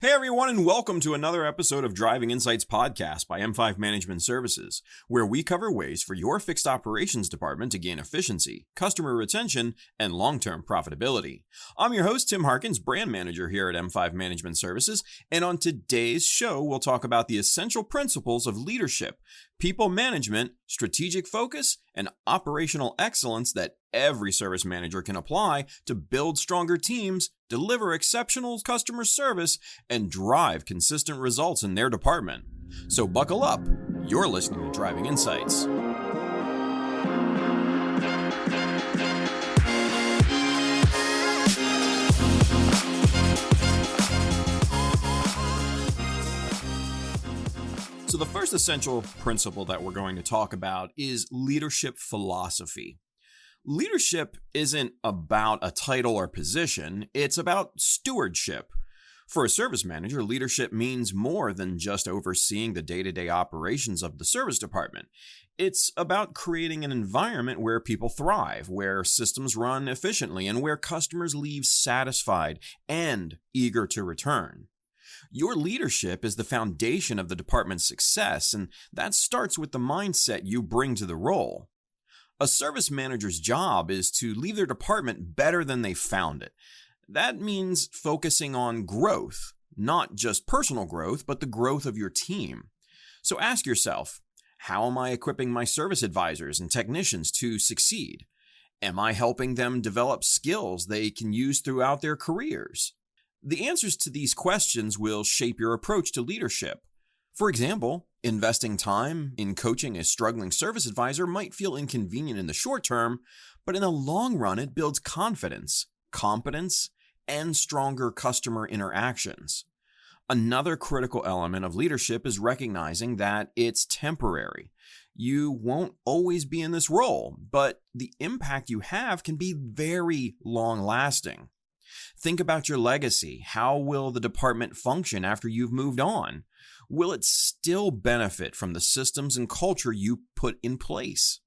Hey everyone, and welcome to another episode of Driving Insights Podcast by M5 Management Services, where we cover ways for your fixed operations department to gain efficiency, customer retention, and long-term profitability. I'm your host, Tim Harkins, brand manager here at M5 Management Services, and on today's show, we'll talk about the essential principles of leadership, people management, strategic focus, and operational excellence that every service manager can apply to build stronger teams, deliver exceptional customer service, and drive consistent results in their department. So buckle up. You're listening to Driving Insights. So the first essential principle that we're going to talk about is leadership philosophy. Leadership isn't about a title or position, it's about stewardship. For a service manager, leadership means more than just overseeing the day-to-day operations of the service department. It's about creating an environment where people thrive, where systems run efficiently, and where customers leave satisfied and eager to return. Your leadership is the foundation of the department's success, and that starts with the mindset you bring to the role. A service manager's job is to leave their department better than they found it. That means focusing on growth, not just personal growth, but the growth of your team. So ask yourself, how am I equipping my service advisors and technicians to succeed? Am I helping them develop skills they can use throughout their careers? The answers to these questions will shape your approach to leadership. For example, investing time in coaching a struggling service advisor might feel inconvenient in the short term, but in the long run, it builds confidence, competence, and stronger customer interactions. Another critical element of leadership is recognizing that it's temporary. You won't always be in this role, but the impact you have can be very long-lasting. Think about your legacy. How will the department function after you've moved on? Will it still benefit from the systems and culture you put in place?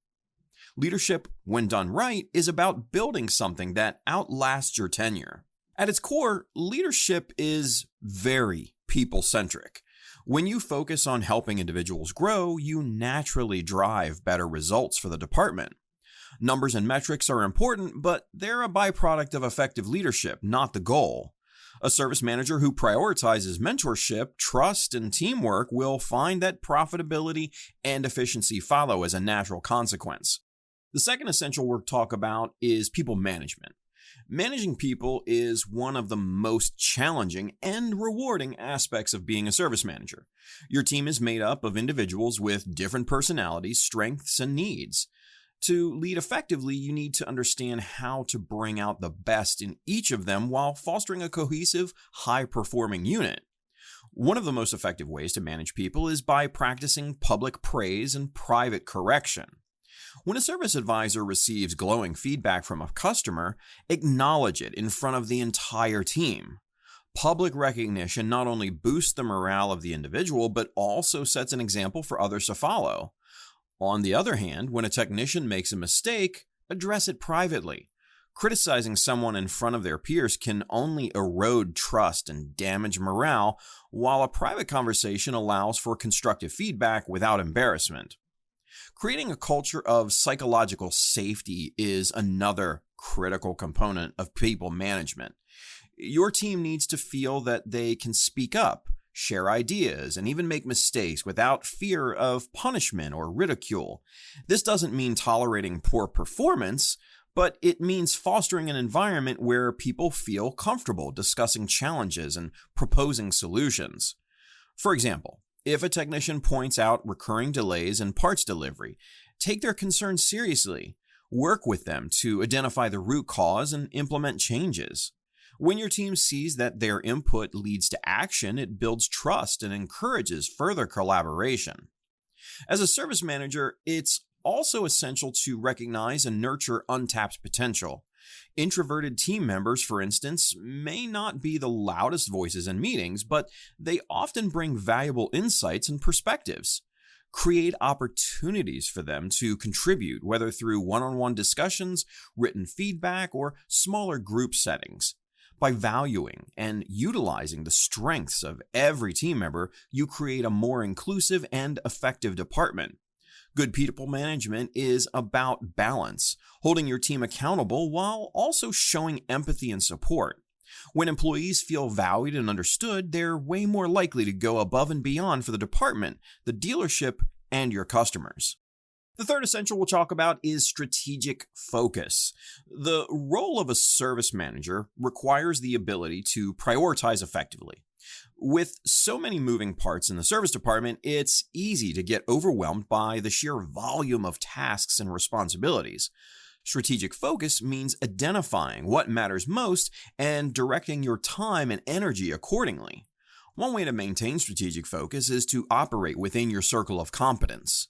Leadership, when done right, is about building something that outlasts your tenure. At its core, leadership is very people-centric. When you focus on helping individuals grow, you naturally drive better results for the department. Numbers and metrics are important, but they're a byproduct of effective leadership, not the goal. A service manager who prioritizes mentorship, trust, and teamwork will find that profitability and efficiency follow as a natural consequence. The second essential we'll talk about is people management. Managing people is one of the most challenging and rewarding aspects of being a service manager. Your team is made up of individuals with different personalities, strengths, and needs. To lead effectively, you need to understand how to bring out the best in each of them while fostering a cohesive, high-performing unit. One of the most effective ways to manage people is by practicing public praise and private correction. When a service advisor receives glowing feedback from a customer, acknowledge it in front of the entire team. Public recognition not only boosts the morale of the individual, but also sets an example for others to follow. On the other hand, when a technician makes a mistake, address it privately. Criticizing someone in front of their peers can only erode trust and damage morale, while a private conversation allows for constructive feedback without embarrassment. Creating a culture of psychological safety is another critical component of people management. Your team needs to feel that they can speak up, share ideas, and even make mistakes without fear of punishment or ridicule. This doesn't mean tolerating poor performance, but it means fostering an environment where people feel comfortable discussing challenges and proposing solutions. For example, if a technician points out recurring delays in parts delivery, take their concerns seriously. Work with them to identify the root cause and implement changes. When your team sees that their input leads to action, it builds trust and encourages further collaboration. As a service manager, it's also essential to recognize and nurture untapped potential. Introverted team members, for instance, may not be the loudest voices in meetings, but they often bring valuable insights and perspectives. Create opportunities for them to contribute, whether through one-on-one discussions, written feedback, or smaller group settings. By valuing and utilizing the strengths of every team member, you create a more inclusive and effective department. Good people management is about balance, holding your team accountable while also showing empathy and support. When employees feel valued and understood, they're way more likely to go above and beyond for the department, the dealership, and your customers. The third essential we'll talk about is strategic focus. The role of a service manager requires the ability to prioritize effectively. With so many moving parts in the service department, it's easy to get overwhelmed by the sheer volume of tasks and responsibilities. Strategic focus means identifying what matters most and directing your time and energy accordingly. One way to maintain strategic focus is to operate within your circle of competence.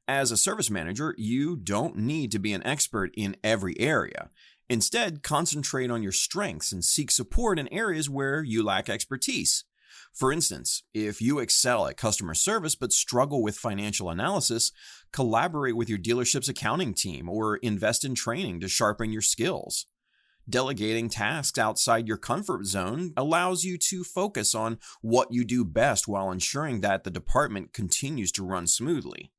As a service manager, you don't need to be an expert in every area. Instead, concentrate on your strengths and seek support in areas where you lack expertise. For instance, if you excel at customer service but struggle with financial analysis, collaborate with your dealership's accounting team or invest in training to sharpen your skills. Delegating tasks outside your comfort zone allows you to focus on what you do best while ensuring that the department continues to run smoothly.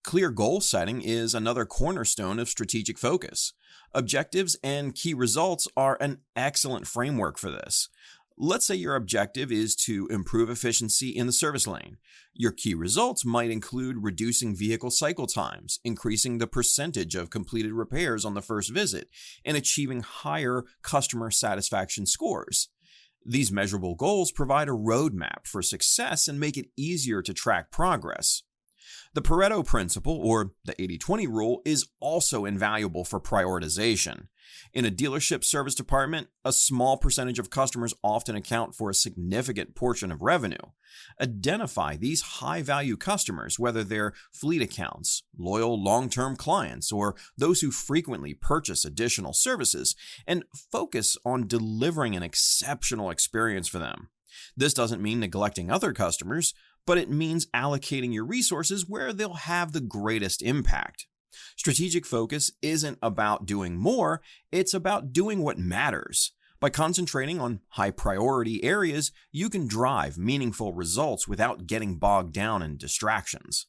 Clear goal setting is another cornerstone of strategic focus. Objectives and key results are an excellent framework for this. Let's say your objective is to improve efficiency in the service lane. Your key results might include reducing vehicle cycle times, increasing the percentage of completed repairs on the first visit, and achieving higher customer satisfaction scores. These measurable goals provide a roadmap for success and make it easier to track progress. The Pareto principle, or the 80-20 rule, is also invaluable for prioritization. In a dealership service department, a small percentage of customers often account for a significant portion of revenue. Identify these high-value customers, whether they're fleet accounts, loyal long-term clients, or those who frequently purchase additional services, and focus on delivering an exceptional experience for them. This doesn't mean neglecting other customers, but it means allocating your resources where they'll have the greatest impact. Strategic focus isn't about doing more, it's about doing what matters. By concentrating on high-priority areas, you can drive meaningful results without getting bogged down in distractions.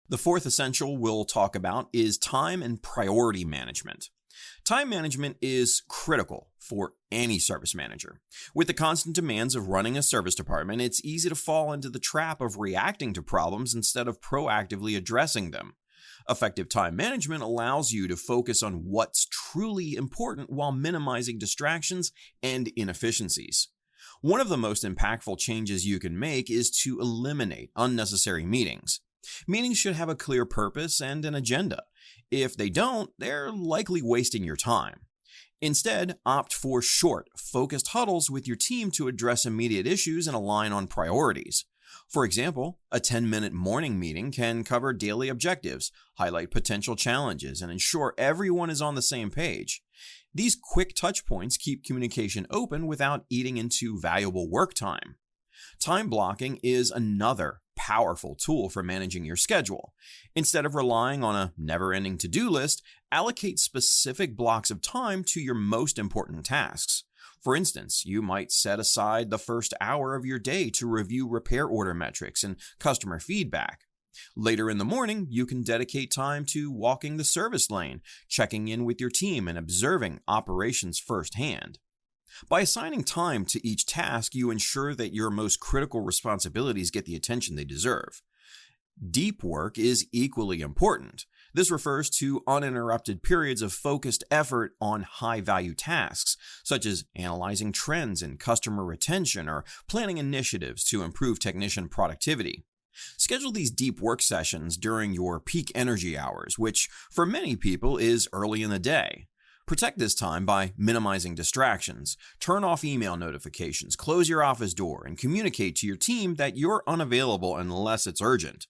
The fourth essential we'll talk about is time and priority management. Time management is critical for any service manager. With the constant demands of running a service department, it's easy to fall into the trap of reacting to problems instead of proactively addressing them. Effective time management allows you to focus on what's truly important while minimizing distractions and inefficiencies. One of the most impactful changes you can make is to eliminate unnecessary meetings. Meetings should have a clear purpose and an agenda. If they don't, they're likely wasting your time. Instead, opt for short, focused huddles with your team to address immediate issues and align on priorities. For example, a 10-minute morning meeting can cover daily objectives, highlight potential challenges, and ensure everyone is on the same page. These quick touch points keep communication open without eating into valuable work time. Time blocking is another powerful tool for managing your schedule. Instead of relying on a never-ending to-do list, allocate specific blocks of time to your most important tasks. For instance, you might set aside the first hour of your day to review repair order metrics and customer feedback. Later in the morning, you can dedicate time to walking the service lane, checking in with your team, and observing operations firsthand. By assigning time to each task, you ensure that your most critical responsibilities get the attention they deserve. Deep work is equally important. This refers to uninterrupted periods of focused effort on high-value tasks, such as analyzing trends in customer retention or planning initiatives to improve technician productivity. Schedule these deep work sessions during your peak energy hours, which for many people is early in the day. Protect this time by minimizing distractions. Turn off email notifications, close your office door, and communicate to your team that you're unavailable unless it's urgent.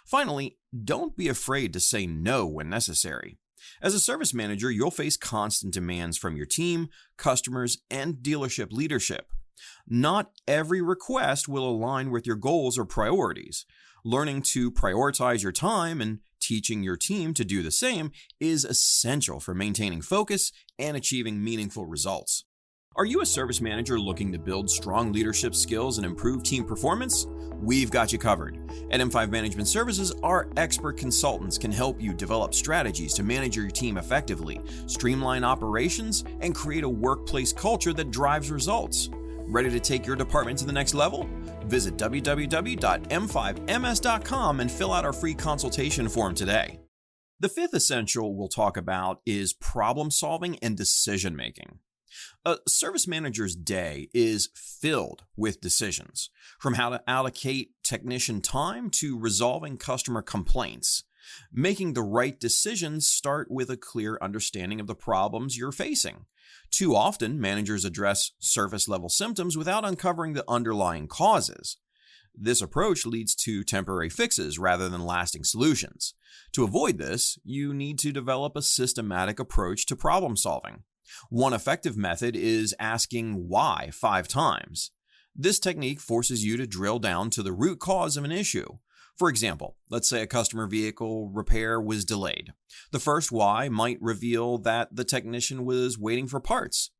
Finally, don't be afraid to say no when necessary. As a service manager, you'll face constant demands from your team, customers, and dealership leadership. Not every request will align with your goals or priorities. Learning to prioritize your time and teaching your team to do the same is essential for maintaining focus and achieving meaningful results. Are you a service manager looking to build strong leadership skills and improve team performance? We've got you covered. At M5 Management Services, our expert consultants can help you develop strategies to manage your team effectively, streamline operations, and create a workplace culture that drives results. Ready to take your department to the next level? Visit www.m5ms.com and fill out our free consultation form today. The fifth essential we'll talk about is problem solving and decision making. A service manager's day is filled with decisions, from how to allocate technician time to resolving customer complaints. Making the right decisions start with a clear understanding of the problems you're facing. Too often, managers address surface-level symptoms without uncovering the underlying causes. This approach leads to temporary fixes rather than lasting solutions. To avoid this, you need to develop a systematic approach to problem solving. One effective method is asking why 5 times. This technique forces you to drill down to the root cause of an issue. For example, let's say a customer vehicle repair was delayed. The first why might reveal that the technician was waiting for parts.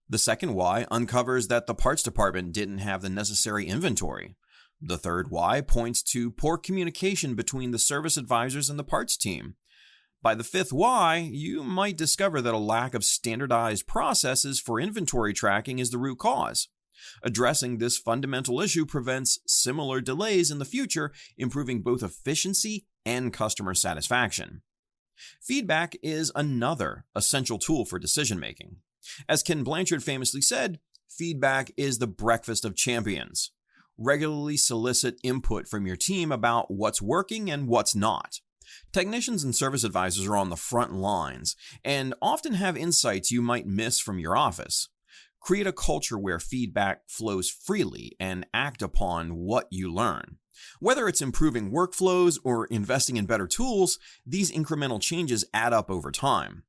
The second why uncovers that the parts department didn't have the necessary inventory. The third why points to poor communication between the service advisors and the parts team. By the fifth why, you might discover that a lack of standardized processes for inventory tracking is the root cause. Addressing this fundamental issue prevents similar delays in the future, improving both efficiency and customer satisfaction. Feedback is another essential tool for decision making. As Ken Blanchard famously said, feedback is the breakfast of champions. Regularly solicit input from your team about what's working and what's not. Technicians and service advisors are on the front lines and often have insights you might miss from your office. Create a culture where feedback flows freely and act upon what you learn. Whether it's improving workflows or investing in better tools, these incremental changes add up over time.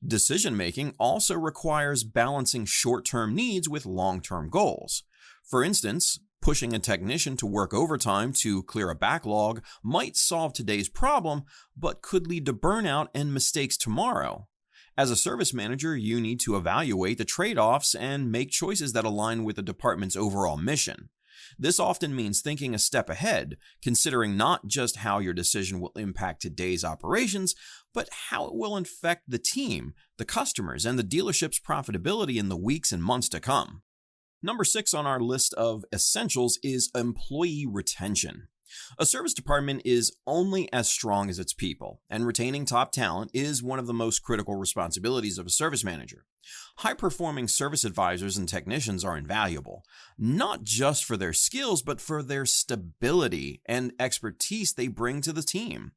Decision-making also requires balancing short-term needs with long-term goals. For instance, pushing a technician to work overtime to clear a backlog might solve today's problem, but could lead to burnout and mistakes tomorrow. As a service manager, you need to evaluate the trade-offs and make choices that align with the department's overall mission. This often means thinking a step ahead, considering not just how your decision will impact today's operations, but how it will affect the team, the customers, and the dealership's profitability in the weeks and months to come. Number 6 on our list of essentials is employee retention. A service department is only as strong as its people, and retaining top talent is one of the most critical responsibilities of a service manager. High-performing service advisors and technicians are invaluable, not just for their skills, but for their stability and expertise they bring to the team.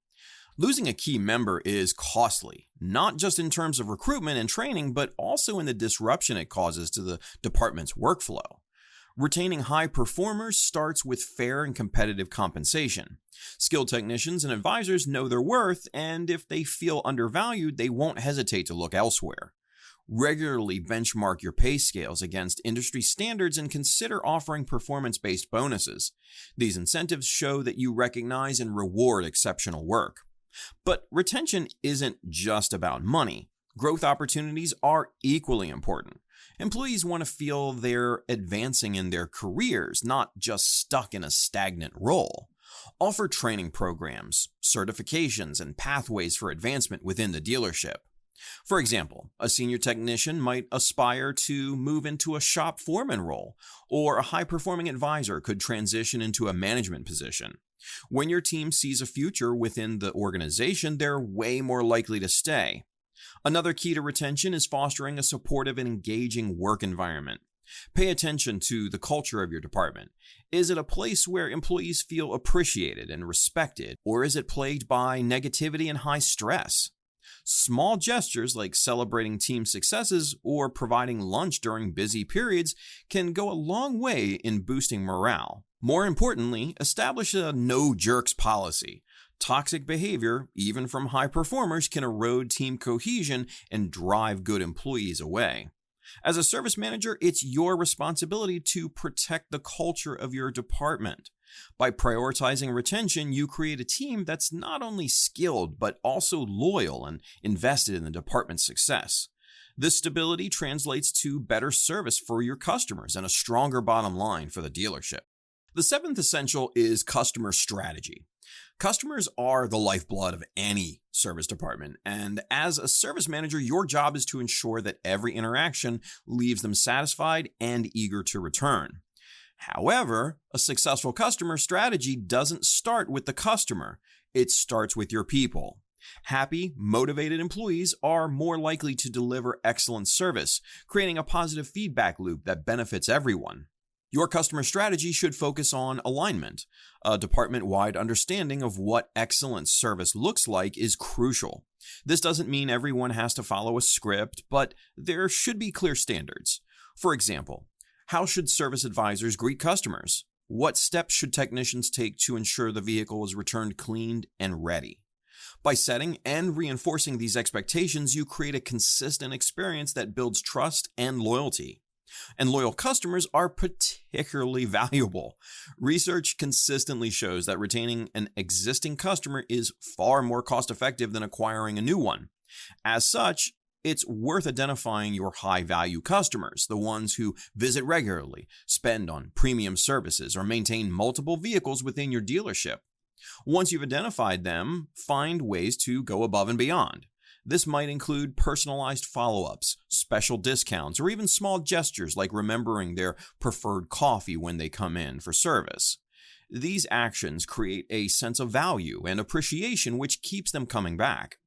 Losing a key member is costly, not just in terms of recruitment and training, but also in the disruption it causes to the department's workflow. Retaining high performers starts with fair and competitive compensation. Skilled technicians and advisors know their worth, and if they feel undervalued, they won't hesitate to look elsewhere. Regularly benchmark your pay scales against industry standards and consider offering performance-based bonuses. These incentives show that you recognize and reward exceptional work. But retention isn't just about money. Growth opportunities are equally important. Employees want to feel they're advancing in their careers, not just stuck in a stagnant role. Offer training programs, certifications, and pathways for advancement within the dealership. For example, a senior technician might aspire to move into a shop foreman role, or a high-performing advisor could transition into a management position. When your team sees a future within the organization, they're way more likely to stay. Another key to retention is fostering a supportive and engaging work environment. Pay attention to the culture of your department. Is it a place where employees feel appreciated and respected, or is it plagued by negativity and high stress? Small gestures like celebrating team successes or providing lunch during busy periods can go a long way in boosting morale. More importantly, establish a no jerks policy. Toxic behavior, even from high performers, can erode team cohesion and drive good employees away. As a service manager, it's your responsibility to protect the culture of your department. By prioritizing retention, you create a team that's not only skilled, but also loyal and invested in the department's success. This stability translates to better service for your customers and a stronger bottom line for the dealership. The seventh essential is customer strategy. Customers are the lifeblood of any service department, and as a service manager, your job is to ensure that every interaction leaves them satisfied and eager to return. However, a successful customer strategy doesn't start with the customer, it starts with your people. Happy, motivated employees are more likely to deliver excellent service, creating a positive feedback loop that benefits everyone. Your customer strategy should focus on alignment. A department-wide understanding of what excellent service looks like is crucial. This doesn't mean everyone has to follow a script, but there should be clear standards. For example, how should service advisors greet customers? What steps should technicians take to ensure the vehicle is returned cleaned and ready? By setting and reinforcing these expectations, you create a consistent experience that builds trust and loyalty. And loyal customers are particularly valuable. Research consistently shows that retaining an existing customer is far more cost-effective than acquiring a new one. As such, it's worth identifying your high-value customers, the ones who visit regularly, spend on premium services, or maintain multiple vehicles within your dealership. Once you've identified them, find ways to go above and beyond. This might include personalized follow-ups, special discounts, or even small gestures like remembering their preferred coffee when they come in for service. These actions create a sense of value and appreciation which keeps them coming back.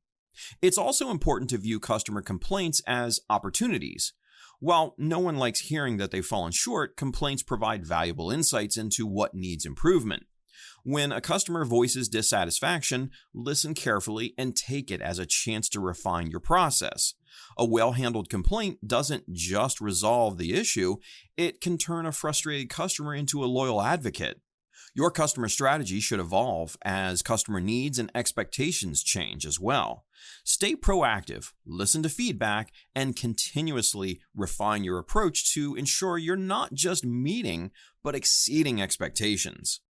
It's also important to view customer complaints as opportunities. While no one likes hearing that they've fallen short, complaints provide valuable insights into what needs improvement. When a customer voices dissatisfaction, listen carefully and take it as a chance to refine your process. A well-handled complaint doesn't just resolve the issue, it can turn a frustrated customer into a loyal advocate. Your customer strategy should evolve as customer needs and expectations change as well. Stay proactive, listen to feedback, and continuously refine your approach to ensure you're not just meeting, but exceeding expectations.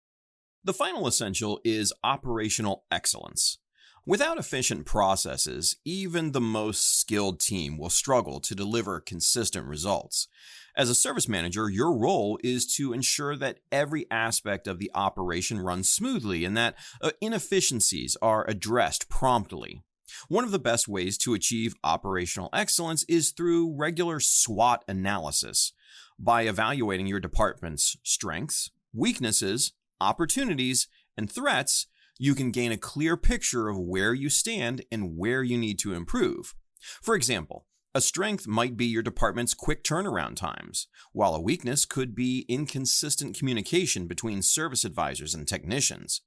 The final essential is operational excellence. Without efficient processes, even the most skilled team will struggle to deliver consistent results. As a service manager, your role is to ensure that every aspect of the operation runs smoothly and that inefficiencies are addressed promptly. One of the best ways to achieve operational excellence is through regular SWOT analysis. By evaluating your department's strengths, weaknesses, opportunities, and threats, you can gain a clear picture of where you stand and where you need to improve. For example, a strength might be your department's quick turnaround times, while a weakness could be inconsistent communication between service advisors and technicians.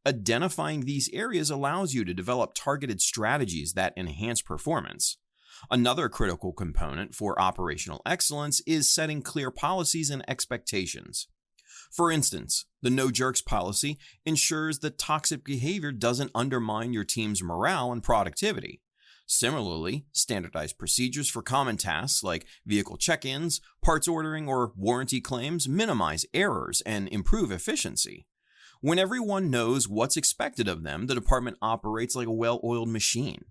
Identifying these areas allows you to develop targeted strategies that enhance performance. Another critical component for operational excellence is setting clear policies and expectations. For instance, the no jerks policy ensures that toxic behavior doesn't undermine your team's morale and productivity. Similarly, standardized procedures for common tasks like vehicle check-ins, parts ordering, or warranty claims minimize errors and improve efficiency. When everyone knows what's expected of them, the department operates like a well-oiled machine.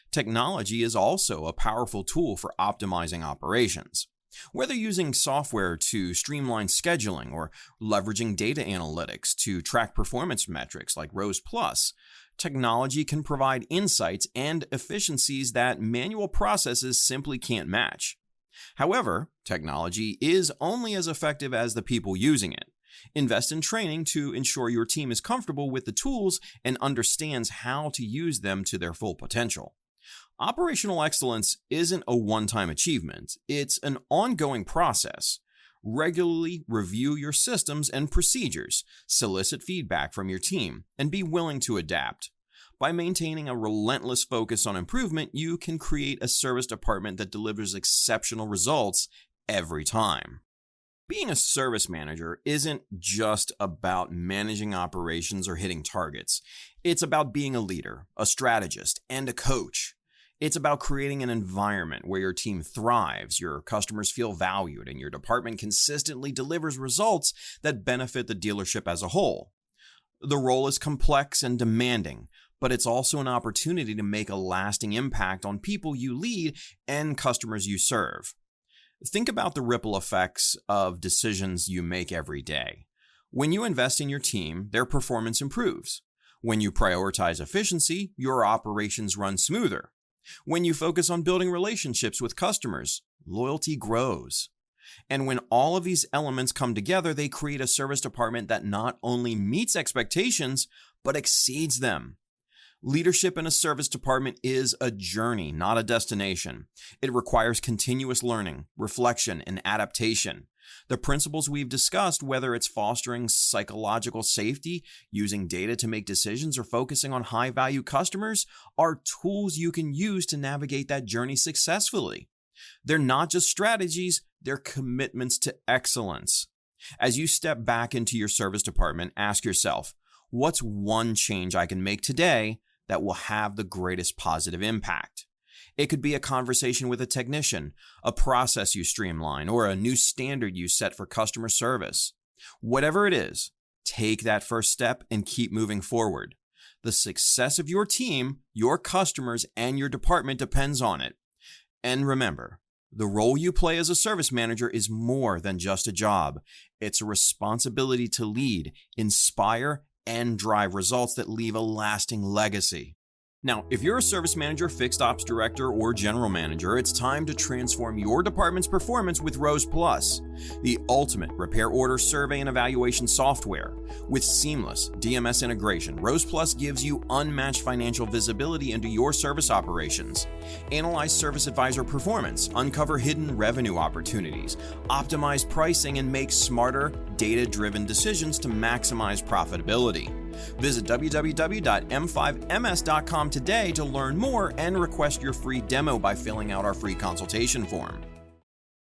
Technology is also a powerful tool for optimizing operations. Whether using software to streamline scheduling or leveraging data analytics to track performance metrics like ROS Plus, technology can provide insights and efficiencies that manual processes simply can't match. However, technology is only as effective as the people using it. Invest in training to ensure your team is comfortable with the tools and understands how to use them to their full potential. Operational excellence isn't a one-time achievement, it's an ongoing process. Regularly review your systems and procedures, solicit feedback from your team, and be willing to adapt. By maintaining a relentless focus on improvement, you can create a service department that delivers exceptional results every time. Being a service manager isn't just about managing operations or hitting targets. It's about being a leader, a strategist, and a coach. It's about creating an environment where your team thrives, your customers feel valued, and your department consistently delivers results that benefit the dealership as a whole. The role is complex and demanding, but it's also an opportunity to make a lasting impact on people you lead and customers you serve. Think about the ripple effects of decisions you make every day. When you invest in your team, their performance improves. When you prioritize efficiency, your operations run smoother. When you focus on building relationships with customers, loyalty grows. And when all of these elements come together, they create a service department that not only meets expectations, but exceeds them. Leadership in a service department is a journey, not a destination. It requires continuous learning, reflection, and adaptation. The principles we've discussed, whether it's fostering psychological safety, using data to make decisions, or focusing on high-value customers, are tools you can use to navigate that journey successfully. They're not just strategies, they're commitments to excellence. As you step back into your service department, ask yourself, what's one change I can make today that will have the greatest positive impact? It could be a conversation with a technician, a process you streamline, or a new standard you set for customer service. Whatever it is, take that first step and keep moving forward. The success of your team, your customers, and your department depends on it. And remember, the role you play as a service manager is more than just a job. It's a responsibility to lead, inspire, and drive results that leave a lasting legacy. Now, if you're a service manager, fixed ops director, or general manager, it's time to transform your department's performance with Rose Plus, the ultimate repair order survey and evaluation software. With seamless DMS integration, Rose Plus gives you unmatched financial visibility into your service operations. Analyze service advisor performance, uncover hidden revenue opportunities, optimize pricing, and make smarter, data-driven decisions to maximize profitability. Visit www.m5ms.com today to learn more and request your free demo by filling out our free consultation form.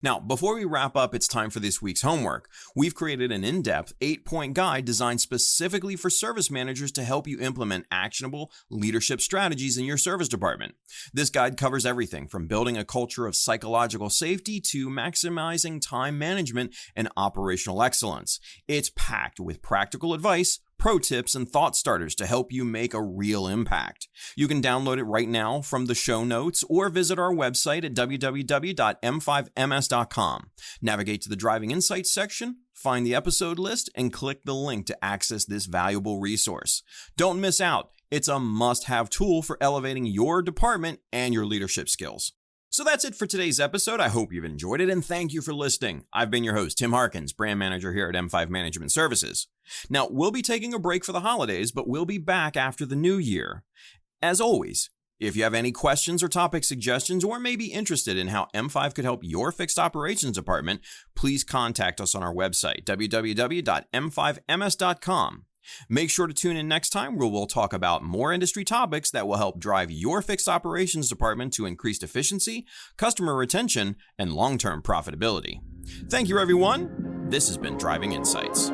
Now, before we wrap up, it's time for this week's homework. We've created an in-depth 8-point guide designed specifically for service managers to help you implement actionable leadership strategies in your service department. This guide covers everything from building a culture of psychological safety to maximizing time management and operational excellence. It's packed with practical advice, pro tips, and thought starters to help you make a real impact. You can download it right now from the show notes or visit our website at www.m5ms.com. Navigate to the Driving Insights section, find the episode list, and click the link to access this valuable resource. Don't miss out. It's a must-have tool for elevating your department and your leadership skills. So that's it for today's episode. I hope you've enjoyed it, and thank you for listening. I've been your host, Tim Harkins, brand manager here at M5 Management Services. Now, we'll be taking a break for the holidays, but we'll be back after the new year. As always, if you have any questions or topic suggestions, or may be interested in how M5 could help your fixed operations department, please contact us on our website, www.m5ms.com. Make sure to tune in next time where we'll talk about more industry topics that will help drive your fixed operations department to increased efficiency, customer retention, and long-term profitability. Thank you, everyone. This has been Driving Insights.